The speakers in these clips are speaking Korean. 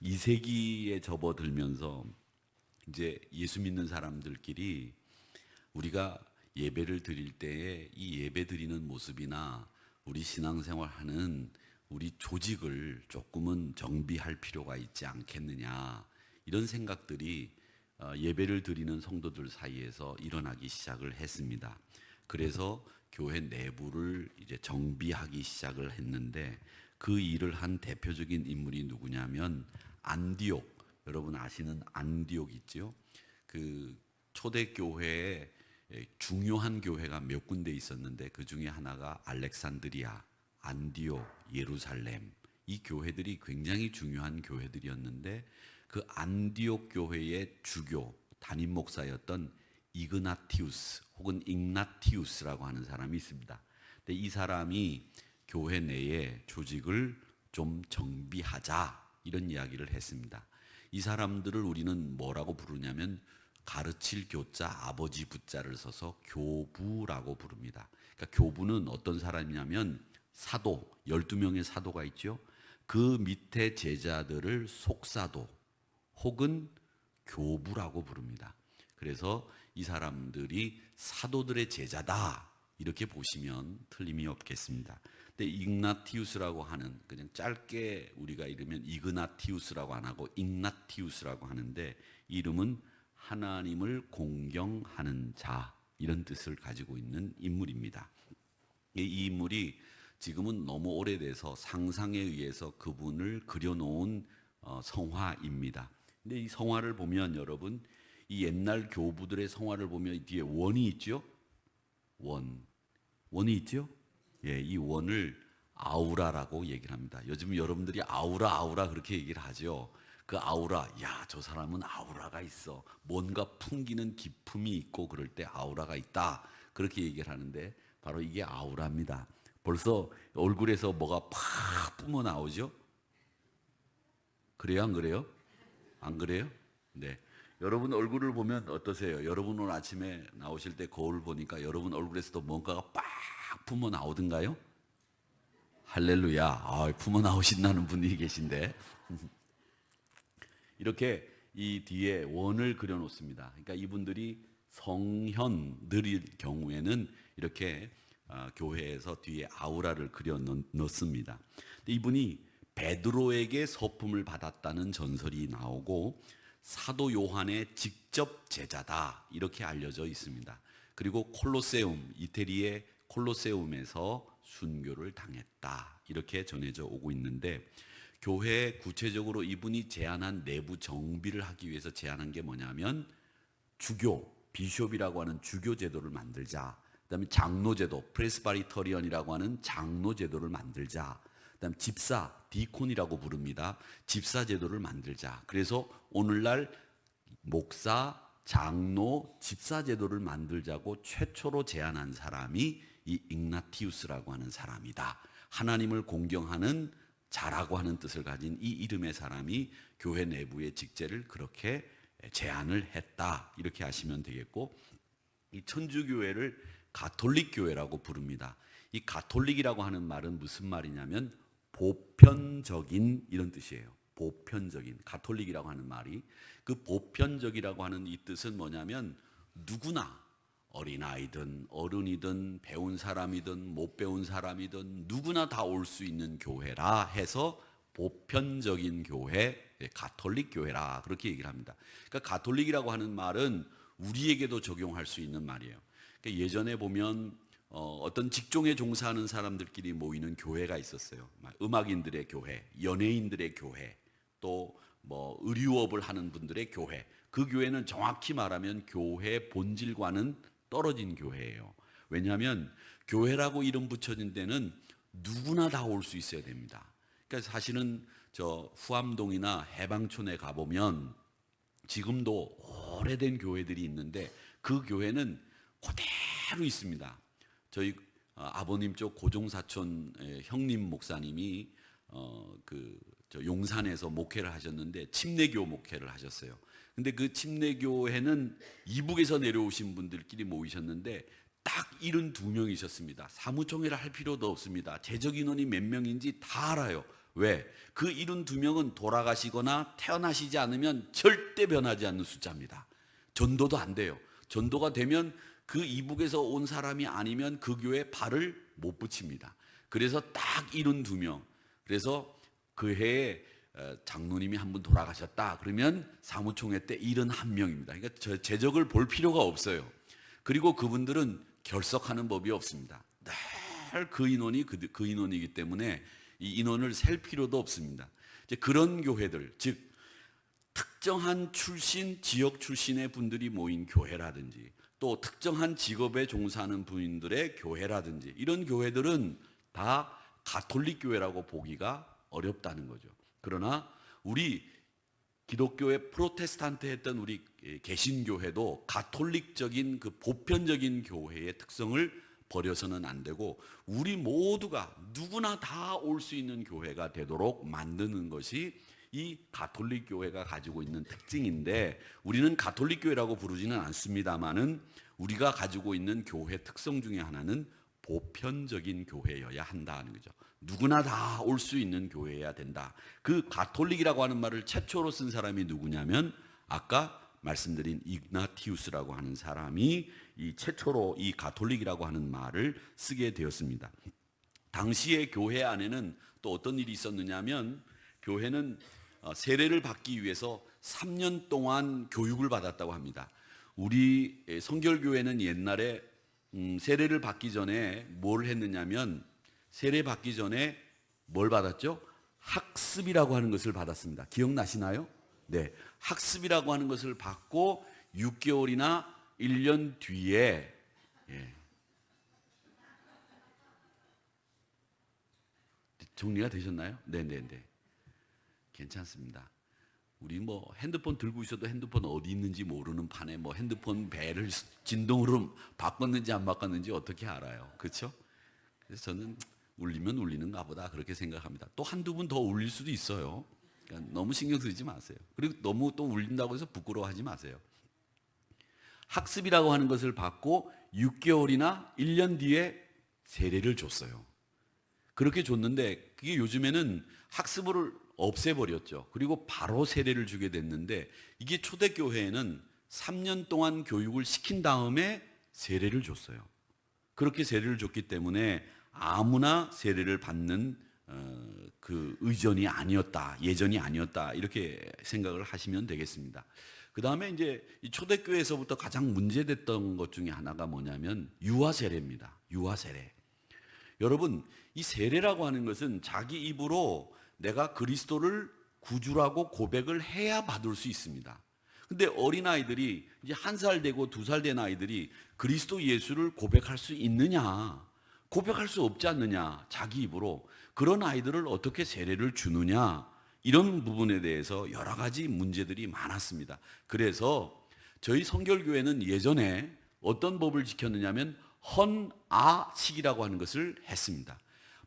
2세기에 접어들면서 이제 예수 믿는 사람들끼리 우리가 예배를 드릴 때에 이 예배 드리는 모습이나 우리 신앙생활하는 우리 조직을 조금은 정비할 필요가 있지 않겠느냐, 이런 생각들이 예배를 드리는 성도들 사이에서 일어나기 시작을 했습니다. 그래서 교회 내부를 이제 정비하기 시작을 했는데, 그 일을 한 대표적인 인물이 누구냐면 안디옥, 여러분 아시는 안디옥 있지요? 그 초대교회에 중요한 교회가 몇 군데 있었는데 그 중에 하나가 알렉산드리아, 안디옥, 예루살렘, 이 교회들이 굉장히 중요한 교회들이었는데, 그 안디옥 교회의 주교 담임 목사였던 이그나티우스 혹은 ig나티우스라고 하는 사람이 있습니다. 근데 이 사람이 교회 내에 조직을 좀 정비하자, 이런 이야기를 했습니다. 이 사람들을 우리는 뭐라고 부르냐면 가르칠 교자 아버지 부자를 써서 교부라고 부릅니다. 그러니까 교부는 어떤 사람이냐면 사도, 12명의 사도가 있죠. 그 밑에 제자들을 속사도 혹은 교부라고 부릅니다. 그래서 이 사람들이 사도들의 제자다, 이렇게 보시면 틀림이 없겠습니다. 근데 ig나티우스라고 하는, 그냥 짧게 우리가 이르면 이그나티우스라고 안 하고 ig나티우스라고 하는데, 이름은 하나님을 공경하는 자, 이런 뜻을 가지고 있는 인물입니다. 이 인물이 지금은 너무 오래돼서 상상에 의해서 그분을 그려놓은 성화입니다. 근데 이 성화를 보면 여러분, 이 옛날 교부들의 성화를 보면 뒤에 원이 있죠? 원이 있죠? 예, 이 원을 아우라라고 얘기를 합니다. 요즘 여러분들이 아우라 그렇게 얘기를 하죠. 그 아우라, 야, 저 사람은 아우라가 있어, 뭔가 풍기는 기품이 있고 그럴 때 아우라가 있다, 그렇게 얘기를 하는데 바로 이게 아우라입니다. 벌써 얼굴에서 뭐가 팍 뿜어 나오죠? 그래요, 안 그래요? 안 그래요? 네. 여러분 얼굴을 보면 어떠세요? 여러분 오늘 아침에 나오실 때 거울 보니까 여러분 얼굴에서도 뭔가가 빡 뿜어 나오던가요? 할렐루야. 품어 나오신다는 분이 계신데 이렇게 이 뒤에 원을 그려 놓습니다. 그러니까 이분들이 성현들일 경우에는 이렇게 교회에서 뒤에 아우라를 그려 넣습니다. 근데 이분이 베드로에게 서품을 받았다는 전설이 나오고 사도 요한의 직접 제자다, 이렇게 알려져 있습니다. 그리고 콜로세움, 이태리의 콜로세움에서 순교를 당했다, 이렇게 전해져 오고 있는데, 교회에 구체적으로 이분이 제안한 내부 정비를 하기 위해서 제안한 게 뭐냐면 주교, 비숍이라고 하는 주교 제도를 만들자. 그다음에 장로 제도, 프레스바리터리언이라고 하는 장로 제도를 만들자. 그다음 집사, 디콘이라고 부릅니다. 집사 제도를 만들자. 그래서 오늘날 목사, 장로, 집사 제도를 만들자고 최초로 제안한 사람이 이 ig나티우스라고 하는 사람이다. 하나님을 공경하는 자라고 하는 뜻을 가진 이 이름의 사람이 교회 내부의 직제를 그렇게 제안을 했다, 이렇게 하시면 되겠고, 이 천주교회를 가톨릭 교회라고 부릅니다. 이 가톨릭이라고 하는 말은 무슨 말이냐면 보편적인, 이런 뜻이에요. 보편적인, 가톨릭이라고 하는 말이, 그 보편적이라고 하는 이 뜻은 뭐냐면 누구나, 어린아이든 어른이든 배운 사람이든 못 배운 사람이든 누구나 다 올 수 있는 교회라 해서 보편적인 교회, 가톨릭 교회라, 그렇게 얘기를 합니다. 그러니까 가톨릭이라고 하는 말은 우리에게도 적용할 수 있는 말이에요. 그러니까 예전에 보면 어떤 직종에 종사하는 사람들끼리 모이는 교회가 있었어요. 음악인들의 교회, 연예인들의 교회, 또 뭐 의류업을 하는 분들의 교회. 그 교회는 정확히 말하면 교회 본질과는 떨어진 교회예요. 왜냐하면 교회라고 이름 붙여진 데는 누구나 다 올 수 있어야 됩니다. 그러니까 사실은 저 후암동이나 해방촌에 가보면 지금도 오래된 교회들이 있는데 그 교회는 그대로 있습니다. 저희 아버님 쪽 고종사촌 형님 목사님이 저 용산에서 목회를 하셨는데 침례교 목회를 하셨어요. 근데 그 침례교회는 이북에서 내려오신 분들끼리 모이셨는데 딱 72명이셨습니다. 사무총회를 할 필요도 없습니다. 재적 인원이 몇 명인지 다 알아요. 왜? 그 72명은 돌아가시거나 태어나시지 않으면 절대 변하지 않는 숫자입니다. 전도도 안 돼요. 전도가 되면 그 이북에서 온 사람이 아니면 그 교회에 발을 못 붙입니다. 그래서 딱 72명. 그래서 그 해에 장로님이 한 분 돌아가셨다. 그러면 사무총회 때 71명입니다. 그러니까 제적을 볼 필요가 없어요. 그리고 그분들은 결석하는 법이 없습니다. 늘 그 인원이 그 인원이기 때문에 이 인원을 셀 필요도 없습니다. 이제 그런 교회들, 즉 특정한 출신, 지역 출신의 분들이 모인 교회라든지 또 특정한 직업에 종사하는 분들의 교회라든지 이런 교회들은 다 가톨릭 교회라고 보기가 어렵다는 거죠. 그러나 우리 기독교의 프로테스탄트 했던 우리 개신교회도 가톨릭적인 그 보편적인 교회의 특성을 버려서는 안 되고 우리 모두가 누구나 다 올 수 있는 교회가 되도록 만드는 것이 이 가톨릭 교회가 가지고 있는 특징인데 우리는 가톨릭 교회라고 부르지는 않습니다만은 우리가 가지고 있는 교회 특성 중에 하나는 보편적인 교회여야 한다는 거죠. 누구나 다 올 수 있는 교회여야 된다. 그 가톨릭이라고 하는 말을 최초로 쓴 사람이 누구냐면 아까 말씀드린 이그나티우스라고 하는 사람이 이 최초로 이 가톨릭이라고 하는 말을 쓰게 되었습니다. 당시의 교회 안에는 또 어떤 일이 있었느냐면 교회는 세례를 받기 위해서 3년 동안 교육을 받았다고 합니다. 우리 성결교회는 옛날에 세례를 받기 전에 뭘 했느냐면 세례 받기 전에 뭘 받았죠? 학습이라고 하는 것을 받았습니다. 기억나시나요? 네, 학습이라고 하는 것을 받고 6개월이나 1년 뒤에 정리가 되셨나요? 네네네. 괜찮습니다. 우리 뭐 핸드폰 들고 있어도 핸드폰 어디 있는지 모르는 판에 뭐 핸드폰 벨을 진동으로 바꿨는지 안 바꿨는지 어떻게 알아요? 그렇죠? 그래서 저는 울리면 울리는가 보다 그렇게 생각합니다. 또 한두 분 더 울릴 수도 있어요. 그러니까 너무 신경 쓰지 마세요. 그리고 너무 또 울린다고 해서 부끄러워하지 마세요. 학습이라고 하는 것을 받고 6개월이나 1년 뒤에 세례를 줬어요. 그렇게 줬는데 그게 요즘에는 학습을 없애버렸죠. 그리고 바로 세례를 주게 됐는데 이게 초대교회에는 3년 동안 교육을 시킨 다음에 세례를 줬어요. 그렇게 세례를 줬기 때문에 아무나 세례를 받는 그 의전이 아니었다, 예전이 아니었다 이렇게 생각을 하시면 되겠습니다. 그 다음에 이제 이 초대교회에서부터 가장 문제됐던 것 중에 하나가 뭐냐면 유아 세례입니다. 유아 세례. 여러분 이 세례라고 하는 것은 자기 입으로 내가 그리스도를 구주라고 고백을 해야 받을 수 있습니다. 근데 어린아이들이 이제 1살 되고 2살 된 아이들이 그리스도 예수를 고백할 수 있느냐? 고백할 수 없지 않느냐? 자기 입으로. 그런 아이들을 어떻게 세례를 주느냐? 이런 부분에 대해서 여러 가지 문제들이 많았습니다. 그래서 저희 성결교회는 예전에 어떤 법을 지켰느냐면 헌아식이라고 하는 것을 했습니다.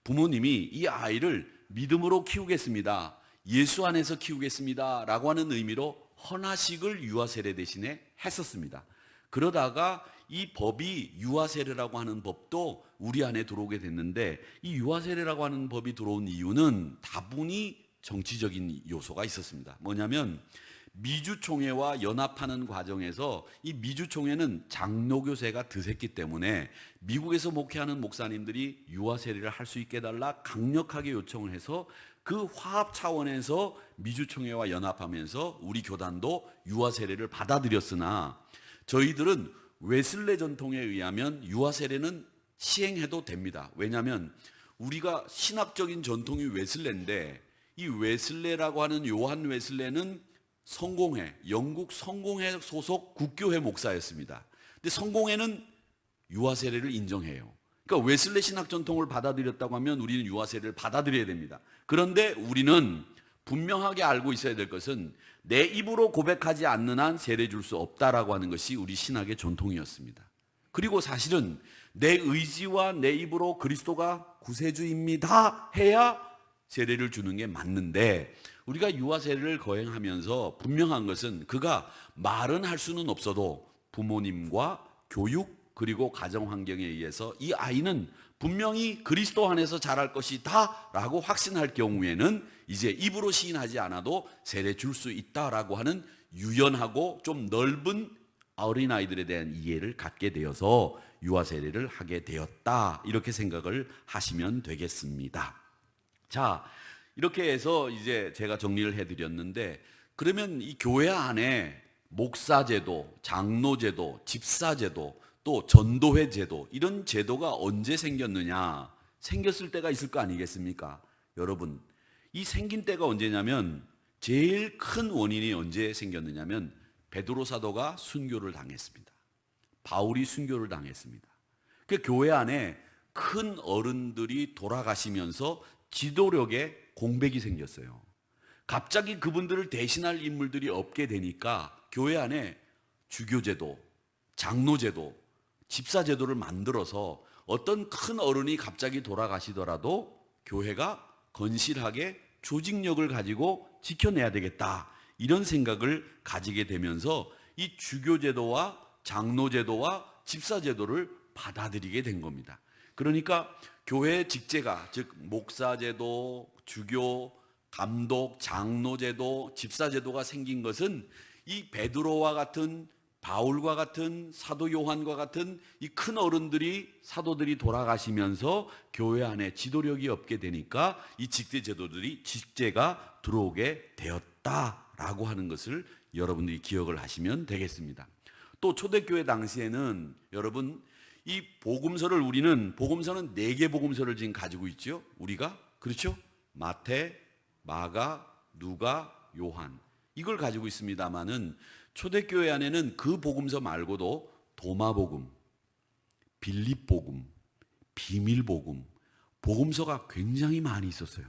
부모님이 이 아이를 믿음으로 키우겠습니다. 예수 안에서 키우겠습니다. 라고 하는 의미로 헌아식을 유아세례 대신에 했었습니다. 그러다가 이 법이 유아세례라고 하는 법도 우리 안에 들어오게 됐는데 이 유아세례라고 하는 법이 들어온 이유는 다분히 정치적인 요소가 있었습니다. 뭐냐면 미주총회와 연합하는 과정에서 이 미주총회는 장로교세가 드셌기 때문에 미국에서 목회하는 목사님들이 유아세례를 할 수 있게 해달라 강력하게 요청을 해서 그 화합 차원에서 미주총회와 연합하면서 우리 교단도 유아세례를 받아들였으나 저희들은 웨슬레 전통에 의하면 유아세례는 시행해도 됩니다. 왜냐하면 우리가 신학적인 전통이 웨슬레인데 이 웨슬레라고 하는 요한 웨슬레는 성공회, 영국 성공회 소속 국교회 목사였습니다. 근데 성공회는 유아세례를 인정해요. 그러니까 웨슬레 신학 전통을 받아들였다고 하면 우리는 유아세례를 받아들여야 됩니다. 그런데 우리는 분명하게 알고 있어야 될 것은 내 입으로 고백하지 않는 한 세례 줄 수 없다라고 하는 것이 우리 신학의 전통이었습니다. 그리고 사실은 내 의지와 내 입으로 그리스도가 구세주입니다 해야 세례를 주는 게 맞는데 우리가 유아세례를 거행하면서 분명한 것은 그가 말은 할 수는 없어도 부모님과 교육 그리고 가정 환경에 의해서 이 아이는 분명히 그리스도 안에서 자랄 것이다 라고 확신할 경우에는 이제 입으로 시인하지 않아도 세례 줄 수 있다라고 하는 유연하고 좀 넓은 어린아이들에 대한 이해를 갖게 되어서 유아 세례를 하게 되었다, 이렇게 생각을 하시면 되겠습니다. 자, 이렇게 해서 이제 제가 정리를 해드렸는데, 그러면 이 교회 안에 목사제도, 장로제도, 집사제도, 또 전도회 제도, 이런 제도가 언제 생겼느냐? 생겼을 때가 있을 거 아니겠습니까? 여러분, 이 생긴 때가 언제냐면, 제일 큰 원인이 언제 생겼느냐면 베드로 사도가 순교를 당했습니다. 바울이 순교를 당했습니다. 그 교회 안에 큰 어른들이 돌아가시면서 지도력에 공백이 생겼어요. 갑자기 그분들을 대신할 인물들이 없게 되니까 교회 안에 주교제도, 장로제도, 집사제도를 만들어서 어떤 큰 어른이 갑자기 돌아가시더라도 교회가 건실하게 조직력을 가지고 지켜내야 되겠다, 이런 생각을 가지게 되면서 이 주교제도와 장로제도와 집사제도를 받아들이게 된 겁니다. 그러니까 교회 직제가, 즉 목사제도, 주교, 감독, 장로제도, 집사제도가 생긴 것은 이 베드로와 같은, 바울과 같은, 사도 요한과 같은 이 큰 어른들이, 사도들이 돌아가시면서 교회 안에 지도력이 없게 되니까 이 직제 제도들이, 직제가 들어오게 되었다라고 하는 것을 여러분들이 기억을 하시면 되겠습니다. 또 초대교회 당시에는 여러분, 이 복음서를, 우리는 복음서는 4개 복음서를 지금 가지고 있죠. 우리가, 그렇죠? 마태, 마가, 누가, 요한, 이걸 가지고 있습니다만은 초대교회 안에는 그 복음서 말고도 도마복음, 빌립복음, 비밀복음, 복음서가 굉장히 많이 있었어요.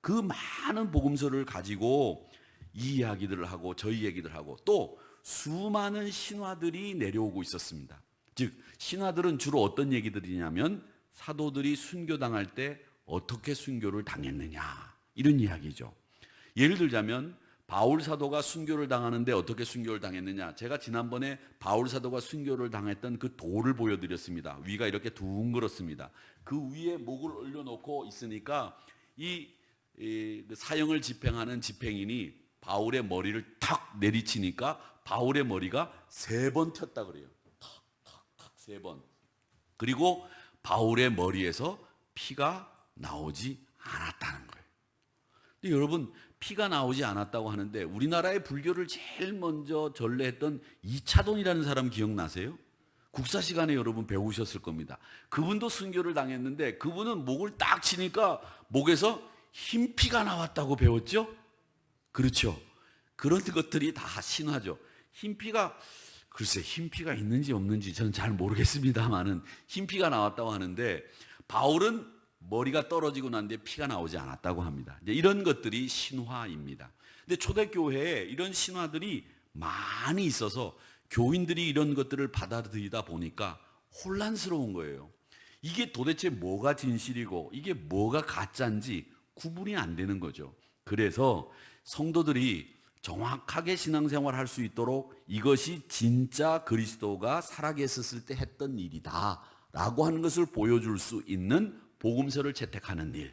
그 많은 복음서를 가지고 이 이야기들을 하고 저희 얘기들 하고, 또 수많은 신화들이 내려오고 있었습니다. 즉 신화들은 주로 어떤 얘기들이냐면 사도들이 순교당할 때 어떻게 순교를 당했느냐, 이런 이야기죠. 예를 들자면 바울 사도가 순교를 당하는데 어떻게 순교를 당했느냐, 제가 지난번에 바울 사도가 순교를 당했던 그 돌을 보여드렸습니다. 위가 이렇게 둥그렇습니다. 그 위에 목을 올려놓고 있으니까 이 사형을 집행하는 집행인이 바울의 머리를 탁 내리치니까 바울의 머리가 3번 튀었다 그래요. 탁탁탁 3번. 그리고 바울의 머리에서 피가 나오지 않았다는 거예요. 근데 여러분, 피가 나오지 않았다고 하는데 우리나라의 불교를 제일 먼저 전래했던 이차돈이라는 사람 기억나세요? 국사 시간에 여러분 배우셨을 겁니다. 그분도 순교를 당했는데 그분은 목을 딱 치니까 목에서 흰 피가 나왔다고 배웠죠? 그렇죠. 그런 것들이 다 신화죠. 흰 피가, 글쎄 흰 피가 있는지 없는지 저는 잘 모르겠습니다만은 흰 피가 나왔다고 하는데, 바울은 머리가 떨어지고 난 뒤에 피가 나오지 않았다고 합니다. 이제 이런 것들이 신화입니다. 근데 초대교회에 이런 신화들이 많이 있어서 교인들이 이런 것들을 받아들이다 보니까 혼란스러운 거예요. 이게 도대체 뭐가 진실이고 이게 뭐가 가짜인지 구분이 안 되는 거죠. 그래서 성도들이 정확하게 신앙생활을 할 수 있도록 이것이 진짜 그리스도가 살아계셨을 때 했던 일이다 라고 하는 것을 보여줄 수 있는 복음서를 채택하는 일,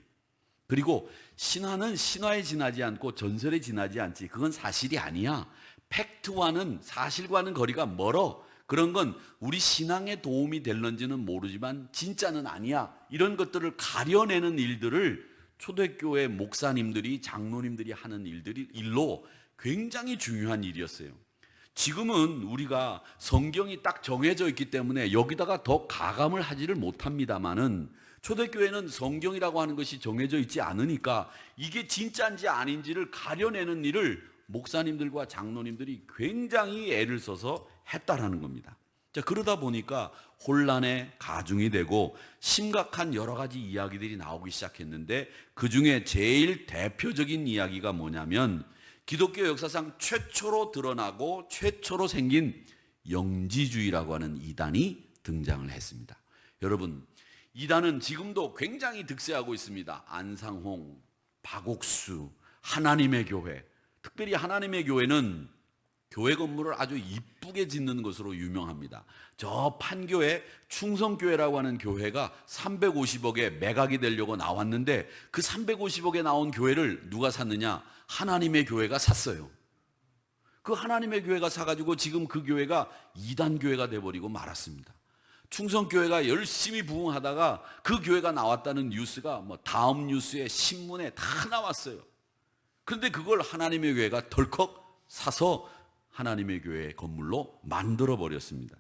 그리고 신화는 신화에 지나지 않고 전설에 지나지 않지, 그건 사실이 아니야, 팩트와는, 사실과는 거리가 멀어, 그런 건 우리 신앙에 도움이 될런지는 모르지만 진짜는 아니야, 이런 것들을 가려내는 일들을 초대교회 목사님들이, 장로님들이 하는 일로 굉장히 중요한 일이었어요. 지금은 우리가 성경이 딱 정해져 있기 때문에 여기다가 더 가감을 하지를 못합니다만은, 초대교회는 성경이라고 하는 것이 정해져 있지 않으니까 이게 진짜인지 아닌지를 가려내는 일을 목사님들과 장로님들이 굉장히 애를 써서 했다라는 겁니다. 자, 그러다 보니까 혼란의 가중이 되고 심각한 여러 가지 이야기들이 나오기 시작했는데, 그 중에 제일 대표적인 이야기가 뭐냐면 기독교 역사상 최초로 드러나고 최초로 생긴 영지주의라고 하는 이단이 등장을 했습니다. 여러분, 이단은 지금도 굉장히 득세하고 있습니다. 안상홍, 박옥수, 하나님의 교회. 특별히 하나님의 교회는 교회 건물을 아주 이쁘게 짓는 것으로 유명합니다. 저 판교에 충성교회라고 하는 교회가 350억에 매각이 되려고 나왔는데 그 350억에 나온 교회를 누가 샀느냐? 하나님의 교회가 샀어요. 그 하나님의 교회가 사가지고 지금 그 교회가 이단 교회가 돼버리고 말았습니다. 충성교회가 열심히 부흥하다가 그 교회가 나왔다는 뉴스가 뭐 다음 뉴스에 신문에 다 나왔어요. 그런데 그걸 하나님의 교회가 덜컥 사서 하나님의 교회 건물로 만들어 버렸습니다.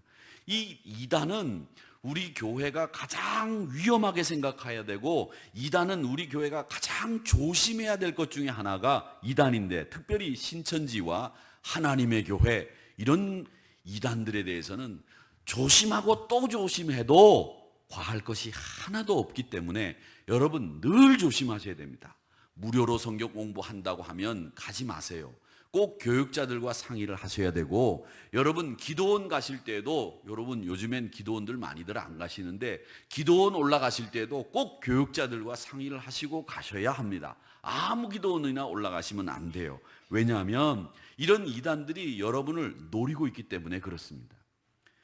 이 이단은 우리 교회가 가장 위험하게 생각해야 되고, 이단은 우리 교회가 가장 조심해야 될 것 중에 하나가 이단인데, 특별히 신천지와 하나님의 교회, 이런 이단들에 대해서는 조심하고 또 조심해도 과할 것이 하나도 없기 때문에 여러분 늘 조심하셔야 됩니다. 무료로 성경 공부한다고 하면 가지 마세요. 꼭 교육자들과 상의를 하셔야 되고, 여러분 기도원 가실 때에도, 여러분 요즘엔 기도원들 많이들 안 가시는데 기도원 올라가실 때에도 꼭 교육자들과 상의를 하시고 가셔야 합니다. 아무 기도원이나 올라가시면 안 돼요. 왜냐하면 이런 이단들이 여러분을 노리고 있기 때문에 그렇습니다.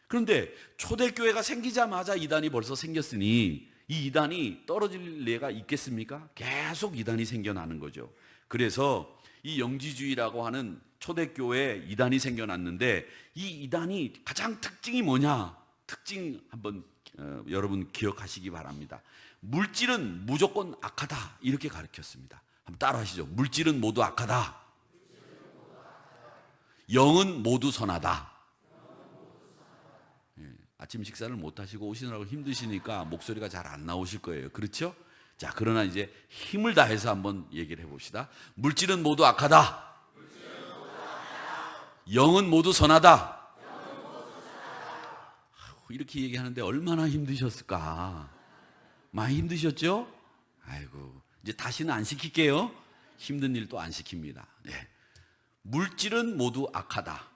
그런데 초대교회가 생기자마자 이단이 벌써 생겼으니 이 이단이 떨어질 리가 있겠습니까? 계속 이단이 생겨나는 거죠. 그래서 이 영지주의라고 하는 초대교회에 이단이 생겨났는데, 이 이단이 가장 특징이 뭐냐? 특징 한번 여러분 기억하시기 바랍니다. 물질은 무조건 악하다, 이렇게 가르쳤습니다. 한번 따라 하시죠. 물질은 모두 악하다. 영은 모두 선하다. 아침 식사를 못 하시고 오시느라고 힘드시니까 목소리가 잘 안 나오실 거예요. 그렇죠? 자, 그러나 이제 힘을 다해서 한번 얘기를 해봅시다. 물질은 모두 악하다. 영은 모두 선하다. 이렇게 얘기하는데 얼마나 힘드셨을까? 많이 힘드셨죠? 아이고, 이제 다시는 안 시킬게요. 힘든 일도 안 시킵니다. 네. 물질은 모두 악하다.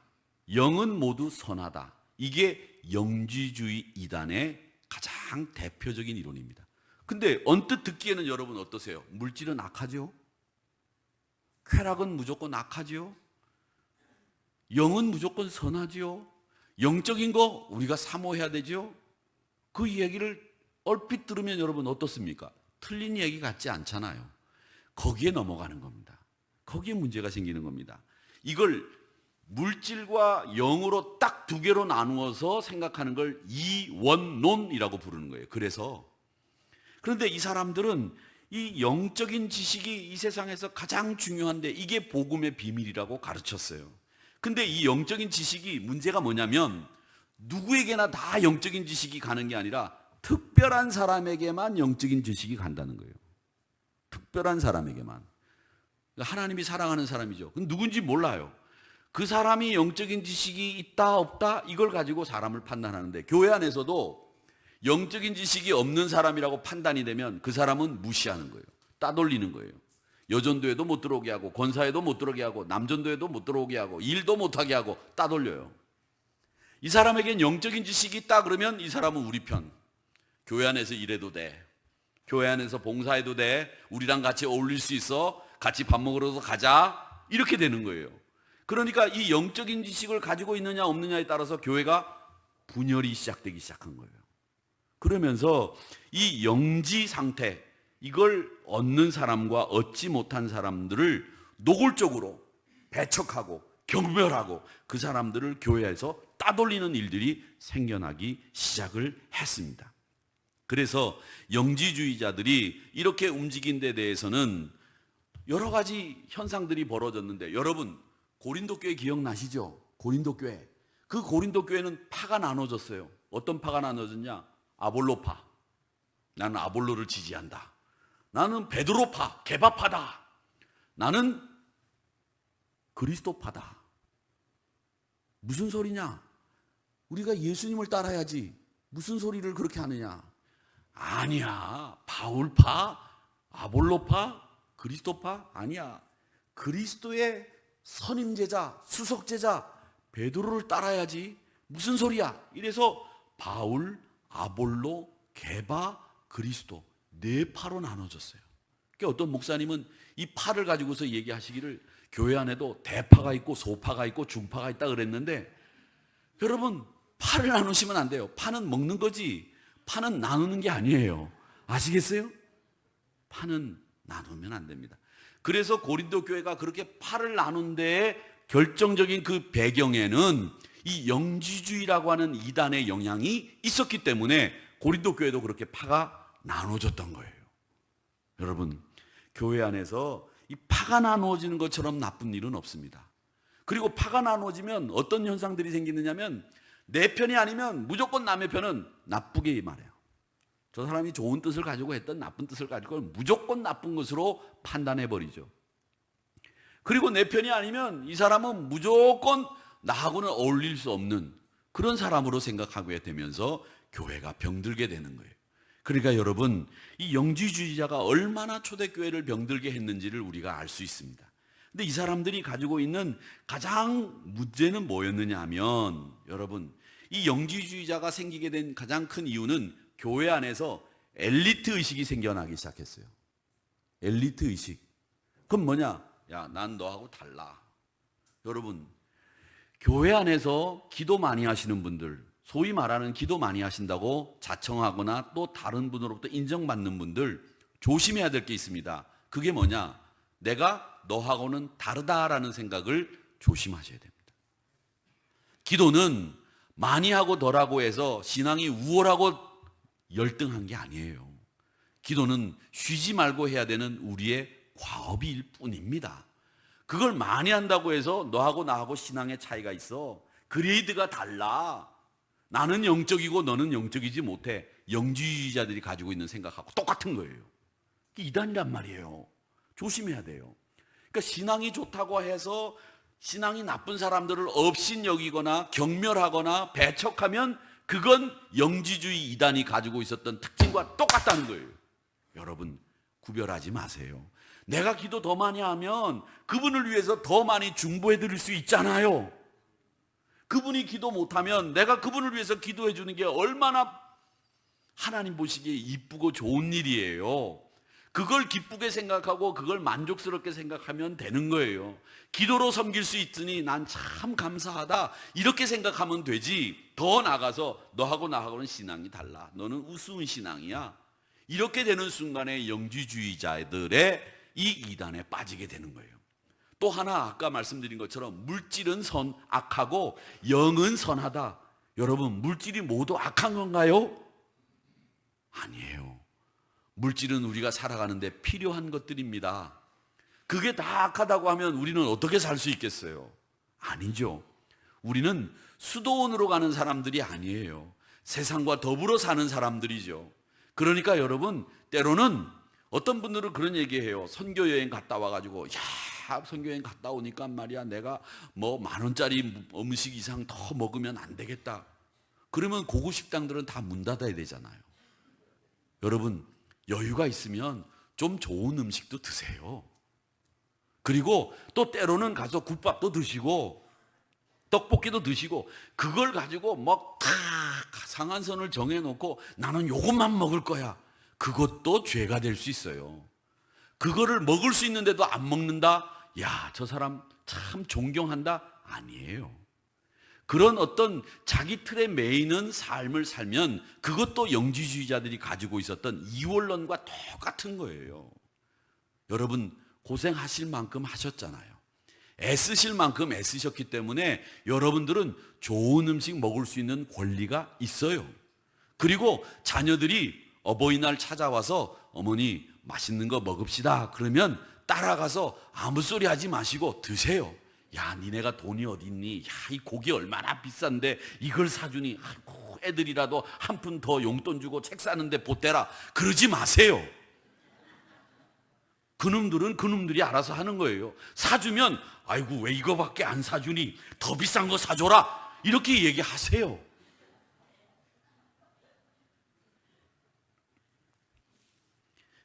영은 모두 선하다. 이게 영지주의 이단의 가장 대표적인 이론입니다. 근데 언뜻 듣기에는 여러분 어떠세요? 물질은 악하죠? 쾌락은 무조건 악하죠? 영은 무조건 선하죠? 영적인 거 우리가 사모해야 되죠? 그 이야기를 얼핏 들으면 여러분 어떻습니까? 틀린 얘기 같지 않잖아요. 거기에 넘어가는 겁니다. 거기에 문제가 생기는 겁니다. 이걸 물질과 영으로 딱 두 개로 나누어서 생각하는 걸 이원론이라고 부르는 거예요. 그런데 이 사람들은 이 영적인 지식이 이 세상에서 가장 중요한데 이게 복음의 비밀이라고 가르쳤어요. 근데 이 영적인 지식이 문제가 뭐냐면 누구에게나 다 영적인 지식이 가는 게 아니라 특별한 사람에게만 영적인 지식이 간다는 거예요. 특별한 사람에게만. 하나님이 사랑하는 사람이죠. 누군지 몰라요. 그 사람이 영적인 지식이 있다 없다 이걸 가지고 사람을 판단하는데, 교회 안에서도 영적인 지식이 없는 사람이라고 판단이 되면 그 사람은 무시하는 거예요. 따돌리는 거예요. 여전도에도 못 들어오게 하고, 권사에도 못 들어오게 하고, 남전도에도 못 들어오게 하고, 일도 못하게 하고 따돌려요. 이 사람에겐 영적인 지식이 있다 그러면 이 사람은 우리 편. 교회 안에서 일해도 돼. 교회 안에서 봉사해도 돼. 우리랑 같이 어울릴 수 있어. 같이 밥 먹으러도 가자. 이렇게 되는 거예요. 그러니까 이 영적인 지식을 가지고 있느냐 없느냐에 따라서 교회가 분열이 시작되기 시작한 거예요. 그러면서 이 영지 상태, 이걸 얻는 사람과 얻지 못한 사람들을 노골적으로 배척하고 경멸하고 그 사람들을 교회에서 따돌리는 일들이 생겨나기 시작을 했습니다. 그래서 영지주의자들이 이렇게 움직인 데 대해서는 여러 가지 현상들이 벌어졌는데, 여러분 고린도 교회 기억나시죠? 고린도 교회. 그 고린도 교회는 파가 나눠졌어요. 어떤 파가 나눠졌냐? 아볼로파. 나는 아볼로를 지지한다. 나는 베드로파, 게바파다. 나는 그리스도파다. 무슨 소리냐? 우리가 예수님을 따라야지. 무슨 소리를 그렇게 하느냐? 아니야. 바울파, 아볼로파, 그리스도파? 아니야. 그리스도의 선임제자, 수석제자 베드로를 따라야지. 무슨 소리야? 이래서 바울, 아볼로, 게바, 그리스도 네 파로 나눠졌어요. 그러니까 어떤 목사님은 이 파를 가지고서 얘기하시기를, 교회 안에도 대파가 있고 소파가 있고 중파가 있다 그랬는데, 여러분, 파를 나누시면 안 돼요. 파는 먹는 거지 파는 나누는 게 아니에요. 아시겠어요? 파는 나누면 안 됩니다. 그래서 고린도 교회가 그렇게 파를 나눈 데에 결정적인 그 배경에는 이 영지주의라고 하는 이단의 영향이 있었기 때문에 고린도 교회도 그렇게 파가 나눠졌던 거예요. 여러분, 교회 안에서 이 파가 나누어지는 것처럼 나쁜 일은 없습니다. 그리고 파가 나누어지면 어떤 현상들이 생기느냐면, 내 편이 아니면 무조건 남의 편은 나쁘게 말해요. 저 사람이 좋은 뜻을 가지고 했던 나쁜 뜻을 가지고 무조건 나쁜 것으로 판단해 버리죠. 그리고 내 편이 아니면 이 사람은 무조건 나하고는 어울릴 수 없는 그런 사람으로 생각하게 되면서 교회가 병들게 되는 거예요. 그러니까 여러분, 이 영지주의자가 얼마나 초대교회를 병들게 했는지를 우리가 알 수 있습니다. 근데 이 사람들이 가지고 있는 가장 문제는 뭐였느냐 하면, 여러분, 이 영지주의자가 생기게 된 가장 큰 이유는 교회 안에서 엘리트 의식이 생겨나기 시작했어요. 엘리트 의식. 그럼 뭐냐? 야, 난 너하고 달라. 여러분, 교회 안에서 기도 많이 하시는 분들, 소위 말하는 기도 많이 하신다고 자청하거나 또 다른 분으로부터 인정받는 분들, 조심해야 될 게 있습니다. 그게 뭐냐? 내가 너하고는 다르다라는 생각을 조심하셔야 됩니다. 기도는 많이 하고 덜하고 해서 신앙이 우월하고 열등한 게 아니에요. 기도는 쉬지 말고 해야 되는 우리의 과업일 뿐입니다. 그걸 많이 한다고 해서 너하고 나하고 신앙의 차이가 있어. 그레이드가 달라. 나는 영적이고 너는 영적이지 못해. 영지주의자들이 가지고 있는 생각하고 똑같은 거예요. 이단이란 말이에요. 조심해야 돼요. 그러니까 신앙이 좋다고 해서 신앙이 나쁜 사람들을 업신여기거나 경멸하거나 배척하면 그건 영지주의 이단이 가지고 있었던 특징과 똑같다는 거예요. 여러분, 구별하지 마세요. 내가 기도 더 많이 하면 그분을 위해서 더 많이 중보해 드릴 수 있잖아요. 그분이 기도 못하면 내가 그분을 위해서 기도해 주는 게 얼마나 하나님 보시기에 이쁘고 좋은 일이에요. 그걸 기쁘게 생각하고 그걸 만족스럽게 생각하면 되는 거예요. 기도로 섬길 수 있으니 난 참 감사하다, 이렇게 생각하면 되지, 더 나가서 너하고 나하고는 신앙이 달라, 너는 우스운 신앙이야, 이렇게 되는 순간에 영지주의자들의 이 이단에 빠지게 되는 거예요. 또 하나, 아까 말씀드린 것처럼 물질은 악하고 영은 선하다. 여러분, 물질이 모두 악한 건가요? 아니에요. 물질은 우리가 살아가는데 필요한 것들입니다. 그게 다 악하다고 하면 우리는 어떻게 살 수 있겠어요? 아니죠. 우리는 수도원으로 가는 사람들이 아니에요. 세상과 더불어 사는 사람들이죠. 그러니까 여러분, 때로는 어떤 분들은 그런 얘기해요. 선교여행 갔다 와가지고, 야, 선교여행 갔다 오니까 말이야, 내가 뭐 10,000원짜리 음식 이상 더 먹으면 안 되겠다. 그러면 고급 식당들은 다 문 닫아야 되잖아요. 여러분, 여유가 있으면 좀 좋은 음식도 드세요. 그리고 또 때로는 가서 국밥도 드시고 떡볶이도 드시고, 그걸 가지고 막 다 상한선을 정해놓고 나는 요것만 먹을 거야, 그것도 죄가 될 수 있어요. 그거를 먹을 수 있는데도 안 먹는다? 야, 저 사람 참 존경한다? 아니에요. 그런 어떤 자기 틀에 매이는 삶을 살면 그것도 영지주의자들이 가지고 있었던 이원론과 똑같은 거예요. 여러분, 고생하실 만큼 하셨잖아요. 애쓰실 만큼 애쓰셨기 때문에 여러분들은 좋은 음식 먹을 수 있는 권리가 있어요. 그리고 자녀들이 어버이날 찾아와서 어머니 맛있는 거 먹읍시다 그러면 따라가서 아무 소리 하지 마시고 드세요. 야, 니네가 돈이 어디 있니? 야, 이 고기 얼마나 비싼데 이걸 사주니? 아이고, 애들이라도 한 푼 더 용돈 주고 책 사는데 보태라, 그러지 마세요. 그놈들은 그놈들이 알아서 하는 거예요. 사주면 아이고 왜 이거밖에 안 사주니? 더 비싼 거 사줘라, 이렇게 얘기하세요.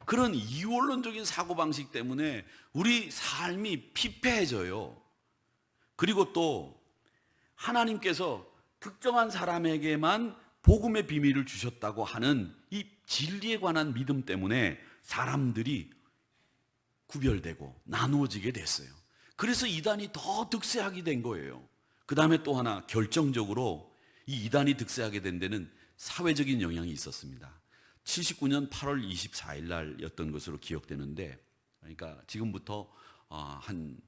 그런 이원론적인 사고방식 때문에 우리 삶이 피폐해져요. 그리고 또 하나님께서 특정한 사람에게만 복음의 비밀을 주셨다고 하는 이 진리에 관한 믿음 때문에 사람들이 구별되고 나누어지게 됐어요. 그래서 이단이 더 득세하게 된 거예요. 그 다음에 또 하나 결정적으로 이 이단이 득세하게 된 데는 사회적인 영향이 있었습니다. 79년 8월 24일 날이었던 것으로 기억되는데, 그러니까 지금부터 한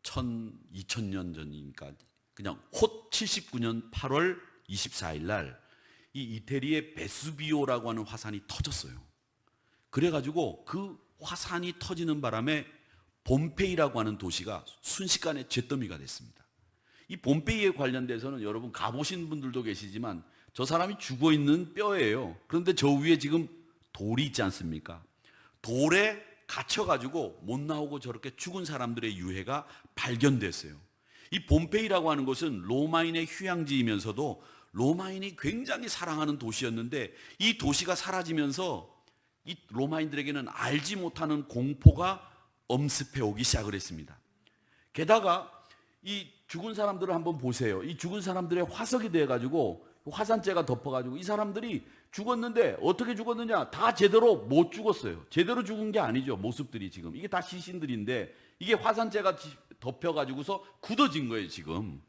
2000년 전이니까 그냥 홑 79년 8월 24일 날 이 이태리의 베수비오라고 하는 화산이 터졌어요. 그래가지고 그 화산이 터지는 바람에 폼페이라고 하는 도시가 순식간에 잿더미가 됐습니다. 이 폼페이에 관련돼서는 여러분 가보신 분들도 계시지만 저 사람이 죽어있는 뼈예요. 그런데 저 위에 지금 돌이 있지 않습니까? 돌에 갇혀가지고 못 나오고 저렇게 죽은 사람들의 유해가 발견됐어요. 이 폼페이라고 하는 곳은 로마인의 휴양지이면서도 로마인이 굉장히 사랑하는 도시였는데, 이 도시가 사라지면서 이 로마인들에게는 알지 못하는 공포가 엄습해 오기 시작을 했습니다. 게다가 이 죽은 사람들을 한번 보세요. 이 죽은 사람들의 화석이 돼가지고 화산재가 덮어가지고 이 사람들이 죽었는데 어떻게 죽었느냐? 다 제대로 못 죽었어요. 제대로 죽은 게 아니죠. 모습들이 지금 이게 다 시신들인데 이게 화산재가 덮여가지고서 굳어진 거예요. 지금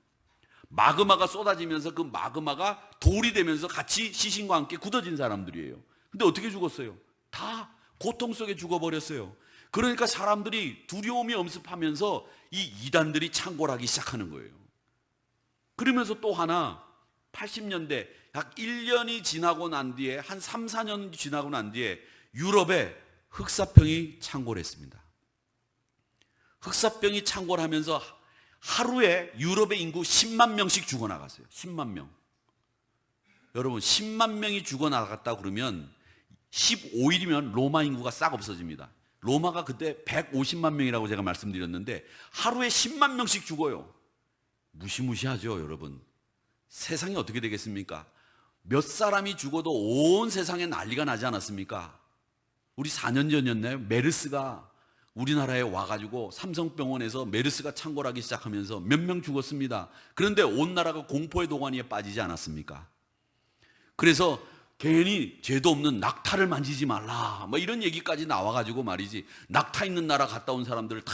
마그마가 쏟아지면서 그 마그마가 돌이 되면서 같이 시신과 함께 굳어진 사람들이에요. 근데 어떻게 죽었어요? 다 고통 속에 죽어버렸어요. 그러니까 사람들이 두려움이 엄습하면서 이 이단들이 창궐하기 시작하는 거예요. 그러면서 또 하나 80년대 약 1년이 지나고 난 뒤에 한 3, 4년 지나고 난 뒤에 유럽에 흑사병이 창궐했습니다. 흑사병이 창궐하면서 하루에 유럽의 인구 10만 명씩 죽어나갔어요. 10만 명. 여러분 10만 명이 죽어나갔다 그러면 15일이면 로마 인구가 싹 없어집니다. 로마가 그때 150만 명이라고 제가 말씀드렸는데 하루에 10만 명씩 죽어요. 무시무시하죠, 여러분. 세상이 어떻게 되겠습니까? 몇 사람이 죽어도 온 세상에 난리가 나지 않았습니까? 우리 4년 전이었나요? 메르스가 우리나라에 와가지고 삼성병원에서 메르스가 창궐하기 시작하면서 몇 명 죽었습니다. 그런데 온 나라가 공포의 도가니에 빠지지 않았습니까? 그래서 괜히 죄도 없는 낙타를 만지지 말라 뭐 이런 얘기까지 나와가지고 말이지, 낙타 있는 나라 갔다 온 사람들을 다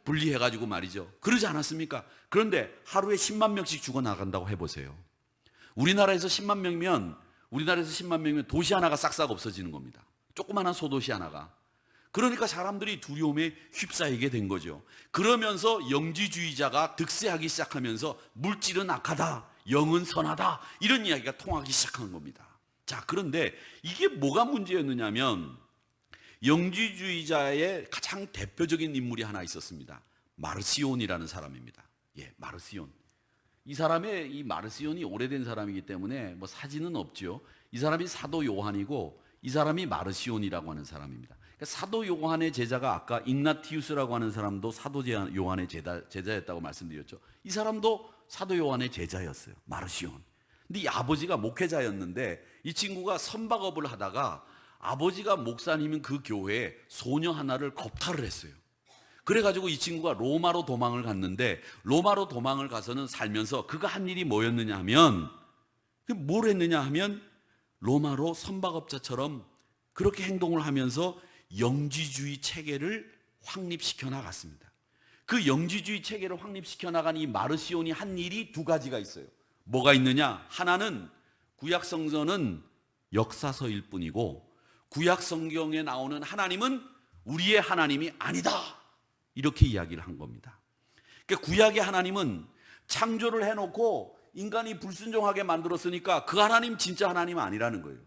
분리해가지고 말이죠. 그러지 않았습니까? 그런데 하루에 10만 명씩 죽어나간다고 해보세요. 우리나라에서 10만 명이면 도시 하나가 싹싹 없어지는 겁니다. 조그마한 소도시 하나가. 그러니까 사람들이 두려움에 휩싸이게 된 거죠. 그러면서 영지주의자가 득세하기 시작하면서 물질은 악하다, 영은 선하다, 이런 이야기가 통하기 시작한 겁니다. 자, 그런데 이게 뭐가 문제였느냐면 영지주의자의 가장 대표적인 인물이 하나 있었습니다. 마르시온이라는 사람입니다. 예, 마르시온. 이 마르시온이 오래된 사람이기 때문에 뭐 사진은 없죠. 이 사람이 사도 요한이고 이 사람이 마르시온이라고 하는 사람입니다. 그러니까 사도 요한의 제자가 아까 ig나티우스라고 하는 사람도 사도 요한의 제자였다고 말씀드렸죠. 이 사람도 사도 요한의 제자였어요. 마르시온. 근데 이 아버지가 목회자였는데 이 친구가 선박업을 하다가 아버지가 목사님인 그 교회에 소녀 하나를 겁탈을 했어요. 그래가지고 이 친구가 로마로 도망을 갔는데, 로마로 도망을 가서는 살면서 그가 한 일이 뭐였느냐 하면, 뭘 했느냐 하면 로마로 선박업자처럼 그렇게 행동을 하면서 영지주의 체계를 확립시켜 나갔습니다. 그 영지주의 체계를 확립시켜 나간 이 마르시온이 한 일이 두 가지가 있어요. 뭐가 있느냐? 하나는 구약성서는 역사서일 뿐이고 구약성경에 나오는 하나님은 우리의 하나님이 아니다, 이렇게 이야기를 한 겁니다. 그러니까 구약의 하나님은 창조를 해놓고 인간이 불순종하게 만들었으니까 그 하나님 진짜 하나님 아니라는 거예요.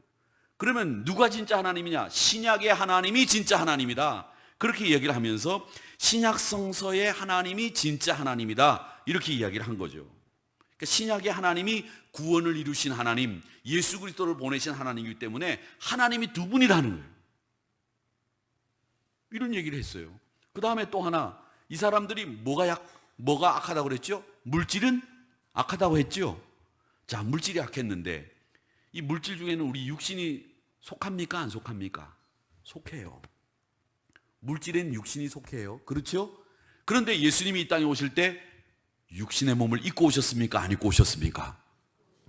그러면 누가 진짜 하나님이냐? 신약의 하나님이 진짜 하나님이다, 그렇게 이야기를 하면서 신약성서의 하나님이 진짜 하나님이다, 이렇게 이야기를 한 거죠. 그러니까 신약의 하나님이 구원을 이루신 하나님, 예수 그리스도를 보내신 하나님이기 때문에 하나님이 두 분이라는 거예요. 이런 얘기를 했어요. 그 다음에 또 하나, 이 사람들이 뭐가 악하다고 그랬죠? 물질은 악하다고 했죠. 자, 물질이 악했는데 이 물질 중에는 우리 육신이 속합니까? 안 속합니까? 속해요. 물질엔 육신이 속해요. 그렇죠? 그런데 예수님이 이 땅에 오실 때 육신의 몸을 입고 오셨습니까? 안 입고 오셨습니까?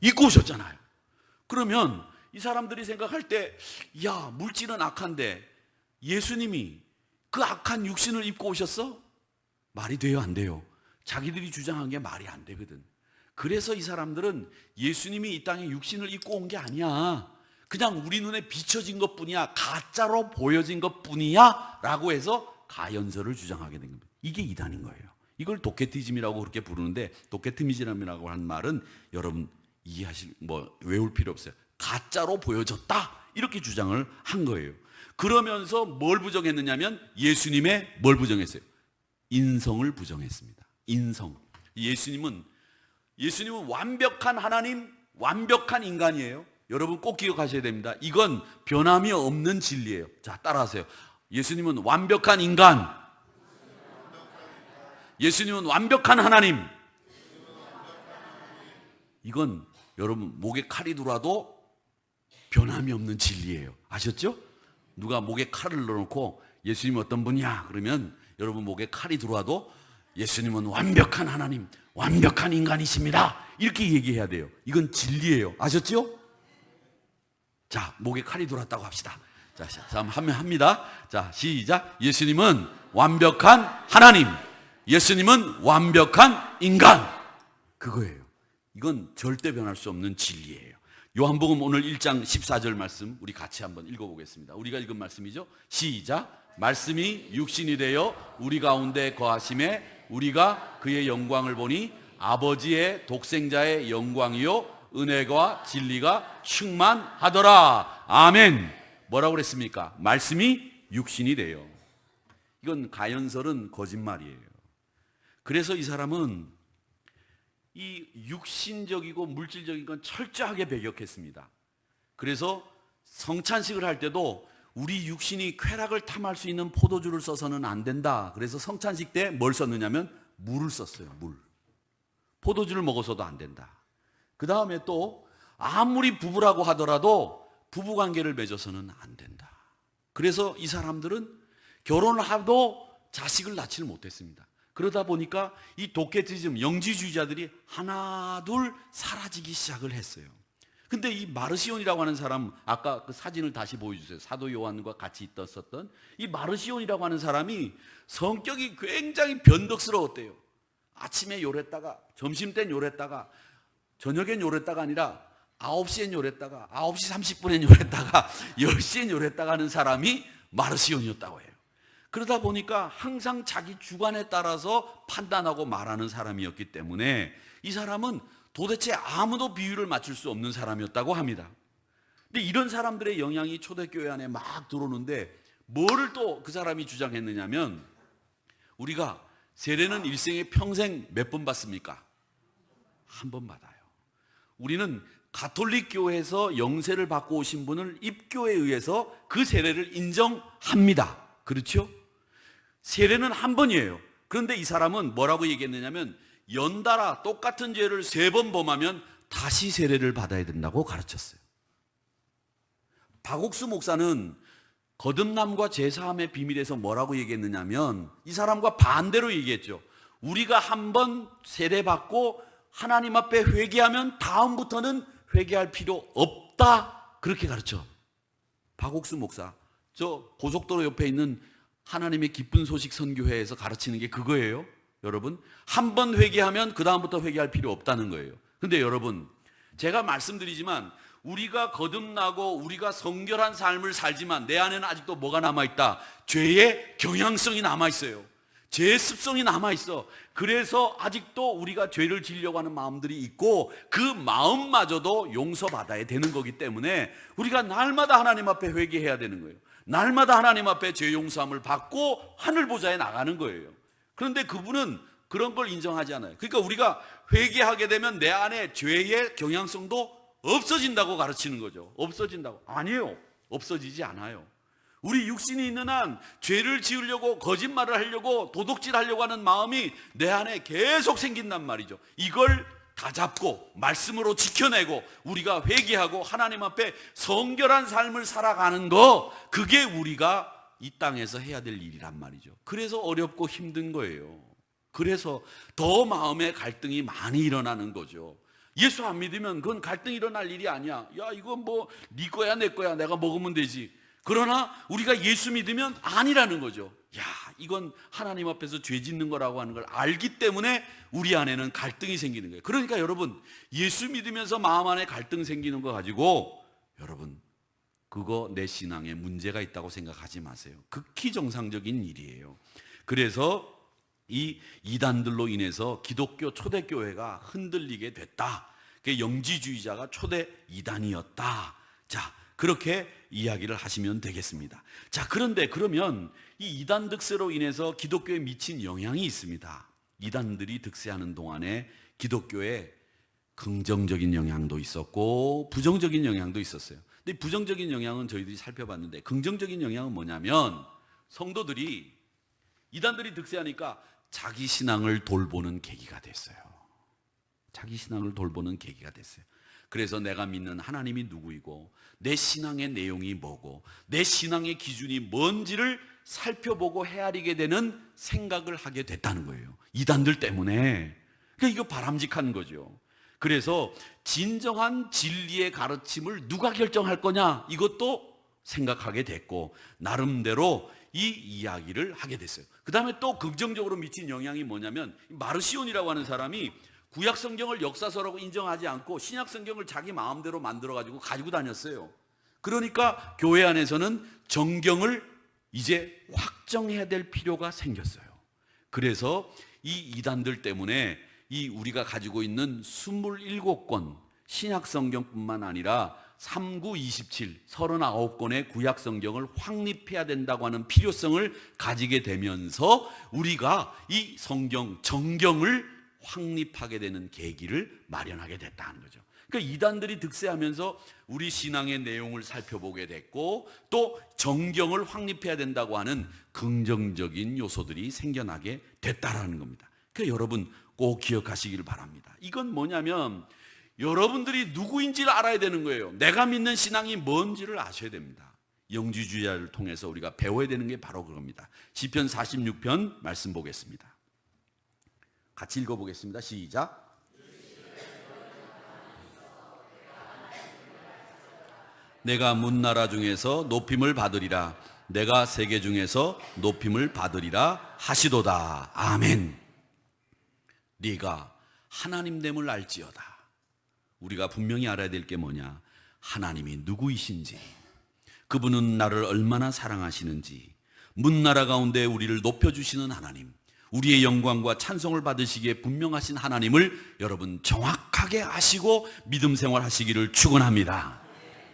입고 오셨잖아요. 그러면 이 사람들이 생각할 때, 야, 물질은 악한데 예수님이 그 악한 육신을 입고 오셨어? 말이 돼요, 안 돼요? 자기들이 주장한 게 말이 안 되거든. 그래서 이 사람들은 예수님이 이 땅에 육신을 입고 온 게 아니야, 그냥 우리 눈에 비춰진 것뿐이야, 가짜로 보여진 것뿐이야 라고 해서 가연설을 주장하게 된 겁니다. 이게 이단인 거예요. 이걸 도케티즘이라고 그렇게 부르는데, 도케티즘이라고 하는 말은 여러분 외울 필요 없어요. 가짜로 보여졌다, 이렇게 주장을 한 거예요. 그러면서 뭘 부정했느냐면 예수님의 뭘 부정했어요? 인성을 부정했습니다. 인성. 예수님은 완벽한 하나님, 완벽한 인간이에요. 여러분 꼭 기억하셔야 됩니다. 이건 변함이 없는 진리예요. 자, 따라하세요. 예수님은 완벽한 인간, 예수님은 완벽한 하나님. 이건 여러분 목에 칼이 들어와도 변함이 없는 진리예요. 아셨죠? 누가 목에 칼을 넣어놓고 예수님은 어떤 분이야 그러면 여러분 목에 칼이 들어와도 예수님은 완벽한 하나님, 완벽한 인간이십니다, 이렇게 얘기해야 돼요. 이건 진리예요. 아셨죠? 자, 목에 칼이 들어왔다고 합시다. 자, 한번 합니다. 자, 시작. 예수님은 완벽한 하나님, 예수님은 완벽한 인간. 그거예요. 이건 절대 변할 수 없는 진리예요. 요한복음 오늘 1장 14절 말씀 우리 같이 한번 읽어보겠습니다. 우리가 읽은 말씀이죠. 시작. 말씀이 육신이 되어 우리 가운데 거하심에 우리가 그의 영광을 보니 아버지의 독생자의 영광이요 은혜와 진리가 충만하더라. 아멘. 뭐라고 그랬습니까? 말씀이 육신이 돼요. 이건 가연설은 거짓말이에요. 그래서 이 사람은 이 육신적이고 물질적인 건 철저하게 배격했습니다. 그래서 성찬식을 할 때도 우리 육신이 쾌락을 탐할 수 있는 포도주를 써서는 안 된다. 그래서 성찬식 때 뭘 썼느냐면 물을 썼어요. 물. 포도주를 먹어서도 안 된다. 그 다음에 또 아무리 부부라고 하더라도 부부관계를 맺어서는 안 된다. 그래서 이 사람들은 결혼을 해도 자식을 낳지를 못했습니다. 그러다 보니까 이 도케티즘, 영지주의자들이 하나 둘 사라지기 시작을 했어요. 근데 이 마르시온이라고 하는 사람, 아까 그 사진을 다시 보여주세요. 사도 요한과 같이 있었던 이 마르시온이라고 하는 사람이 성격이 굉장히 변덕스러웠대요. 아침에 요랬다가 점심땐 요랬다가 저녁엔 요랬다가 아니라 9시엔 요랬다가 9시 30분엔 요랬다가 10시엔 요랬다가 하는 사람이 마르시온이었다고 해요. 그러다 보니까 항상 자기 주관에 따라서 판단하고 말하는 사람이었기 때문에 이 사람은 도대체 아무도 비율을 맞출 수 없는 사람이었다고 합니다. 근데 이런 사람들의 영향이 초대교회 안에 막 들어오는데 뭐를 또 그 사람이 주장했느냐면, 우리가 세례는 일생에 평생 몇 번 받습니까? 한 번 받아요. 우리는 가톨릭 교회에서 영세를 받고 오신 분을 입교에 의해서 그 세례를 인정합니다. 그렇죠? 세례는 한 번이에요. 그런데 이 사람은 뭐라고 얘기했느냐면 연달아 똑같은 죄를 3번 범하면 다시 세례를 받아야 된다고 가르쳤어요. 박옥수 목사는 거듭남과 제사함의 비밀에서 뭐라고 얘기했느냐면 이 사람과 반대로 얘기했죠. 우리가 한번 세례받고 하나님 앞에 회개하면 다음부터는 회개할 필요 없다, 그렇게 가르쳐. 박옥수 목사, 저 고속도로 옆에 있는 하나님의 기쁜 소식 선교회에서 가르치는 게 그거예요. 여러분, 한 번 회개하면 그 다음부터 회개할 필요 없다는 거예요. 근데 여러분, 제가 말씀드리지만 우리가 거듭나고 우리가 성결한 삶을 살지만 내 안에는 아직도 뭐가 남아있다? 죄의 경향성이 남아있어요. 죄의 습성이 남아있어. 그래서 아직도 우리가 죄를 지으려고 하는 마음들이 있고 그 마음마저도 용서받아야 되는 거기 때문에 우리가 날마다 하나님 앞에 회개해야 되는 거예요. 날마다 하나님 앞에 죄 용서함을 받고 하늘 보좌에 나가는 거예요. 그런데 그분은 그런 걸 인정하지 않아요. 그러니까 우리가 회개하게 되면 내 안에 죄의 경향성도 없어진다고 가르치는 거죠. 없어진다고. 아니에요. 없어지지 않아요. 우리 육신이 있는 한 죄를 지으려고, 거짓말을 하려고, 도둑질하려고 하는 마음이 내 안에 계속 생긴단 말이죠. 이걸 다 잡고 말씀으로 지켜내고 우리가 회개하고 하나님 앞에 성결한 삶을 살아가는 거, 그게 우리가 이 땅에서 해야 될 일이란 말이죠. 그래서 어렵고 힘든 거예요. 그래서 더 마음의 갈등이 많이 일어나는 거죠. 예수 안 믿으면 그건 갈등이 일어날 일이 아니야. 야, 이건 뭐 네 거야 내 거야, 내가 먹으면 되지. 그러나 우리가 예수 믿으면 아니라는 거죠. 야, 이건 하나님 앞에서 죄 짓는 거라고 하는 걸 알기 때문에 우리 안에는 갈등이 생기는 거예요. 그러니까 여러분, 예수 믿으면서 마음 안에 갈등 생기는 거 가지고 여러분, 그거 내 신앙에 문제가 있다고 생각하지 마세요. 극히 정상적인 일이에요. 그래서 이 이단들로 인해서 기독교 초대교회가 흔들리게 됐다. 영지주의자가 초대 이단이었다. 자, 그렇게 이야기를 하시면 되겠습니다. 자, 그런데 그러면 이 이단 득세로 인해서 기독교에 미친 영향이 있습니다. 이단들이 득세하는 동안에 기독교에 긍정적인 영향도 있었고 부정적인 영향도 있었어요. 근데 부정적인 영향은 저희들이 살펴봤는데, 긍정적인 영향은 뭐냐면 성도들이 이단들이 득세하니까 자기 신앙을 돌보는 계기가 됐어요. 자기 신앙을 돌보는 계기가 됐어요. 그래서 내가 믿는 하나님이 누구이고 내 신앙의 내용이 뭐고 내 신앙의 기준이 뭔지를 살펴보고 헤아리게 되는 생각을 하게 됐다는 거예요. 이단들 때문에. 그러니까 이거 바람직한 거죠. 그래서 진정한 진리의 가르침을 누가 결정할 거냐, 이것도 생각하게 됐고 나름대로 이 이야기를 하게 됐어요. 그 다음에 또 긍정적으로 미친 영향이 뭐냐면, 마르시온이라고 하는 사람이 구약 성경을 역사서라고 인정하지 않고 신약 성경을 자기 마음대로 만들어가지고 가지고 다녔어요. 그러니까 교회 안에서는 정경을 이제 확정해야 될 필요가 생겼어요. 그래서 이 이단들 때문에 이 우리가 가지고 있는 27권 신약 성경뿐만 아니라 3927, 39권의 구약 성경을 확립해야 된다고 하는 필요성을 가지게 되면서 우리가 이 성경 정경을 확립하게 되는 계기를 마련하게 됐다는 거죠. 그러니까 이단들이 득세하면서 우리 신앙의 내용을 살펴보게 됐고 또 정경을 확립해야 된다고 하는 긍정적인 요소들이 생겨나게 됐다라는 겁니다. 그러니까 여러분 꼭 기억하시길 바랍니다. 이건 뭐냐면 여러분들이 누구인지를 알아야 되는 거예요. 내가 믿는 신앙이 뭔지를 아셔야 됩니다. 영지주의자를 통해서 우리가 배워야 되는 게 바로 그겁니다. 시편 46편 말씀 보겠습니다. 같이 읽어보겠습니다. 시작. 내가 문나라 중에서 높임을 받으리라. 내가 세계 중에서 높임을 받으리라 하시도다. 아멘. 네가 하나님됨을 알지어다. 우리가 분명히 알아야 될 게 뭐냐, 하나님이 누구이신지, 그분은 나를 얼마나 사랑하시는지, 문나라 가운데 우리를 높여주시는 하나님, 우리의 영광과 찬송을 받으시기에 분명하신 하나님을 여러분 정확하게 아시고 믿음 생활하시기를 축원합니다.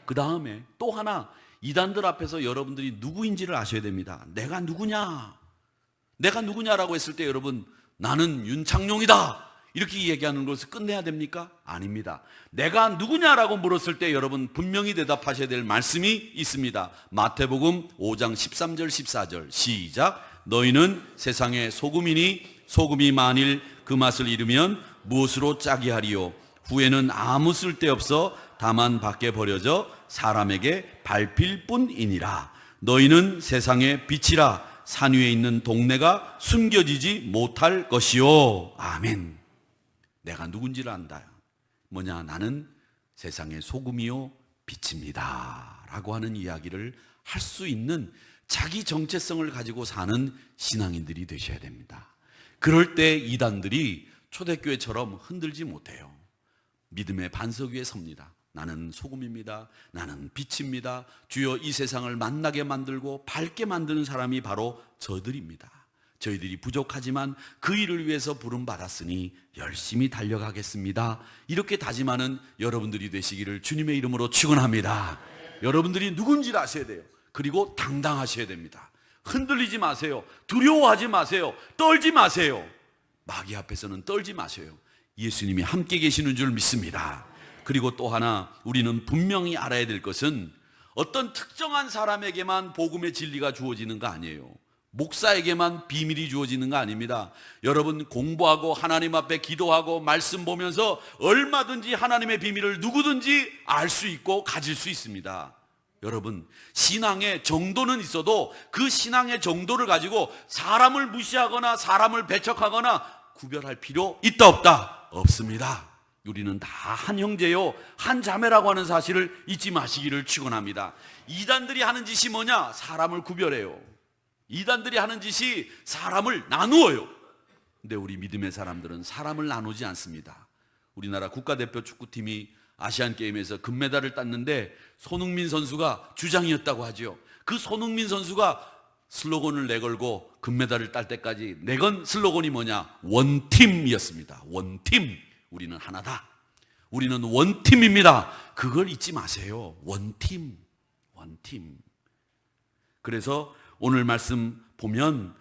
그 다음에 또 하나, 이단들 앞에서 여러분들이 누구인지를 아셔야 됩니다. 내가 누구냐? 내가 누구냐라고 했을 때 여러분, 나는 윤창룡이다 이렇게 얘기하는 것을 끝내야 됩니까? 아닙니다. 내가 누구냐라고 물었을 때 여러분 분명히 대답하셔야 될 말씀이 있습니다. 마태복음 5장 13절 14절 시작. 너희는 세상의 소금이니 소금이 만일 그 맛을 잃으면 무엇으로 짜게 하리요? 후에는 아무 쓸데없어 다만 밖에 버려져 사람에게 밟힐 뿐이니라. 너희는 세상의 빛이라. 산 위에 있는 동네가 숨겨지지 못할 것이요. 아멘. 내가 누군지를 안다. 뭐냐, 나는 세상의 소금이요 빛입니다 라고 하는 이야기를 할 수 있는 자기 정체성을 가지고 사는 신앙인들이 되셔야 됩니다. 그럴 때 이단들이 초대교회처럼 흔들지 못해요. 믿음의 반석 위에 섭니다. 나는 소금입니다. 나는 빛입니다. 주여 이 세상을 만나게 만들고 밝게 만드는 사람이 바로 저들입니다. 저희들이 부족하지만 그 일을 위해서 부름받았으니 열심히 달려가겠습니다. 이렇게 다짐하는 여러분들이 되시기를 주님의 이름으로 축원합니다. 여러분들이 누군지를 아셔야 돼요. 그리고 당당하셔야 됩니다. 흔들리지 마세요. 두려워하지 마세요. 떨지 마세요. 마귀 앞에서는 떨지 마세요. 예수님이 함께 계시는 줄 믿습니다. 그리고 또 하나 우리는 분명히 알아야 될 것은 어떤 특정한 사람에게만 복음의 진리가 주어지는 거 아니에요. 목사에게만 비밀이 주어지는 거 아닙니다. 여러분 공부하고 하나님 앞에 기도하고 말씀 보면서 얼마든지 하나님의 비밀을 누구든지 알 수 있고 가질 수 있습니다. 여러분 신앙의 정도는 있어도 그 신앙의 정도를 가지고 사람을 무시하거나 사람을 배척하거나 구별할 필요 있다 없다? 없습니다. 우리는 다 한 형제요 한 자매라고 하는 사실을 잊지 마시기를 축원합니다. 이단들이 하는 짓이 뭐냐? 사람을 구별해요. 이단들이 하는 짓이 사람을 나누어요. 근데 우리 믿음의 사람들은 사람을 나누지 않습니다. 우리나라 국가대표 축구팀이 아시안게임에서 금메달을 땄는데 손흥민 선수가 주장이었다고 하죠. 그 손흥민 선수가 슬로건을 내걸고 금메달을 딸 때까지 내건 슬로건이 뭐냐? 원팀이었습니다. 원팀. 우리는 하나다. 우리는 원팀입니다. 그걸 잊지 마세요. 원팀. 원팀. 그래서 오늘 말씀 보면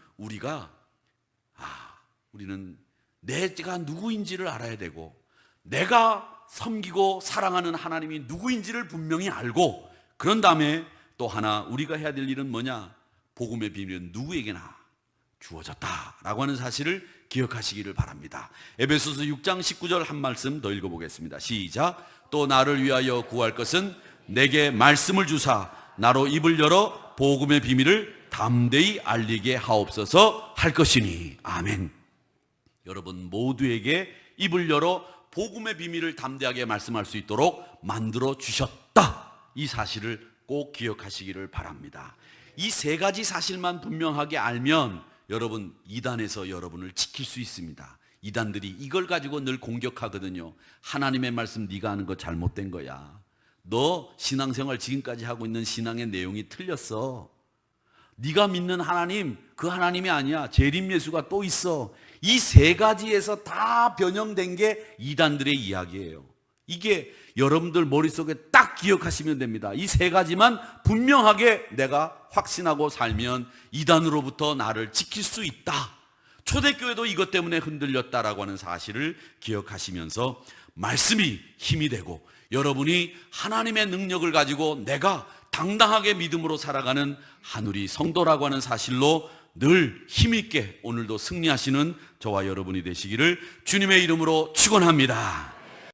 우리는 내가 누구인지를 알아야 되고, 내가 섬기고 사랑하는 하나님이 누구인지를 분명히 알고, 그런 다음에 또 하나 우리가 해야 될 일은 뭐냐? 복음의 비밀은 누구에게나 주어졌다라고 하는 사실을 기억하시기를 바랍니다. 에베소서 6장 19절 한 말씀 더 읽어보겠습니다. 시작. 또 나를 위하여 구할 것은 내게 말씀을 주사 나로 입을 열어 복음의 비밀을 담대히 알리게 하옵소서 할 것이니. 아멘. 여러분 모두에게 입을 열어 복음의 비밀을 담대하게 말씀할 수 있도록 만들어 주셨다. 이 사실을 꼭 기억하시기를 바랍니다. 이 세 가지 사실만 분명하게 알면 여러분 이단에서 여러분을 지킬 수 있습니다. 이단들이 이걸 가지고 늘 공격하거든요. 하나님의 말씀 네가 하는 거 잘못된 거야. 너 신앙생활 지금까지 하고 있는 신앙의 내용이 틀렸어. 네가 믿는 하나님 그 하나님이 아니야. 재림 예수가 또 있어. 이 세 가지에서 다 변형된 게 이단들의 이야기예요. 이게 여러분들 머릿속에 딱 기억하시면 됩니다. 이 세 가지만 분명하게 내가 확신하고 살면 이단으로부터 나를 지킬 수 있다. 초대교회도 이것 때문에 흔들렸다라고 하는 사실을 기억하시면서 말씀이 힘이 되고 여러분이 하나님의 능력을 가지고 내가 당당하게 믿음으로 살아가는 한우리 성도라고 하는 사실로 늘 힘있게 오늘도 승리하시는 저와 여러분이 되시기를 주님의 이름으로 축원합니다.